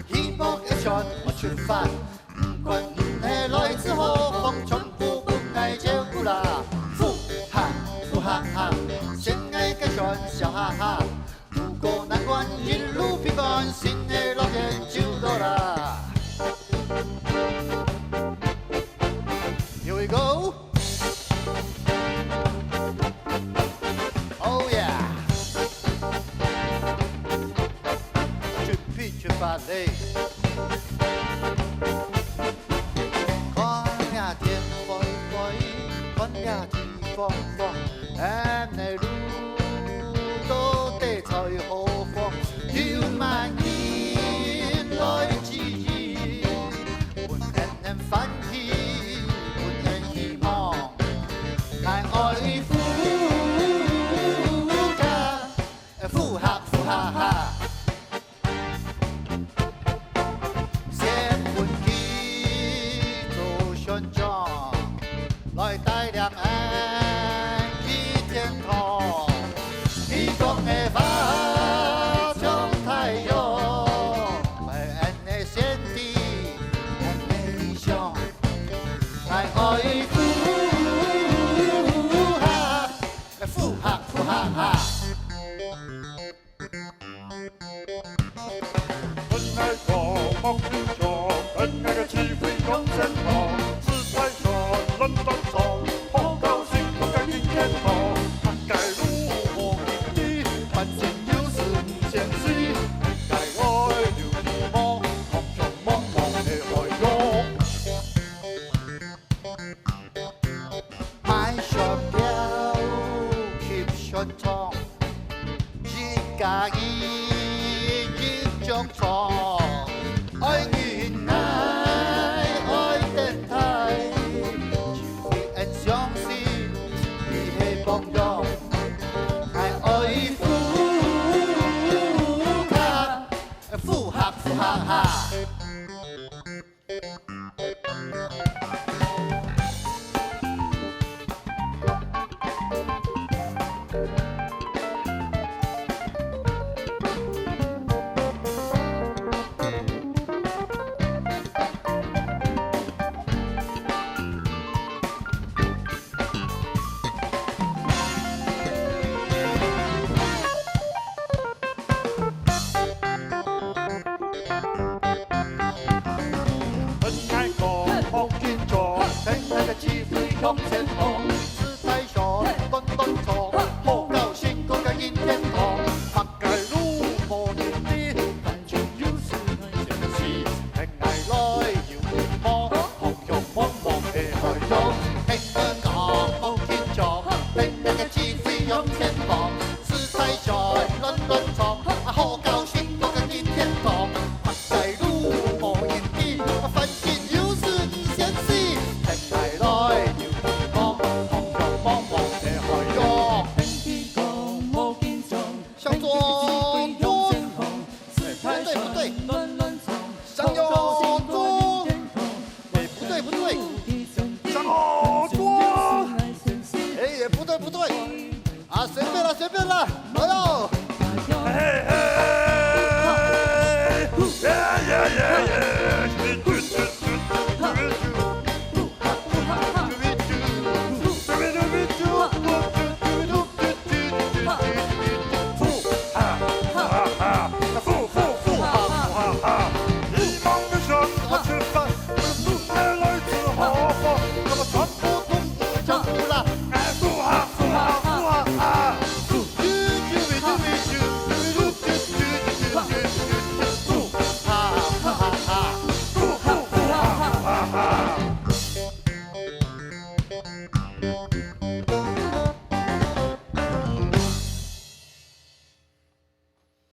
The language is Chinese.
希望一場我出發，不管天氣來自何方，全部不愛照顧啦。呼哈哈，先愛個轉笑哈哈，如果難關一路平凡，心內老天就到啦。Here we go. Oh yeah. 去芭蕾，看呀天灰灰，看呀地風風，眼內路到底在何方？要萬年來指引，本人歡喜，本人希望，愛愛呼哈。來帶亮俺的天堂，希望的發像太陽，為俺的先帝，俺的理想，愛愛呼哈，本來我夢見着，本來個機會用身旁，是太說輪到走，好高興不敢迎天堂，他該如何面對，反正就是你前世，該愛有你夢，空中茫茫的海洋，買上了吸上床，一家一種床，愛你愛愛電台，只會俺相信你係朋友，愛愛呼哈。機會向前衝，姿態上頓頓錯，好高興個個迎天堂，他該如何面對，反正就是你前世，愛來要你夢，空中茫茫的海洋，聽得我冇緊張，聽那個機會向前衝，姿態上頓頓錯，好高興個個迎天堂，他該如何面對，反正就是你前世。不对，啊，隨便啦，來嘍！嘿嘿，耶耶耶耶。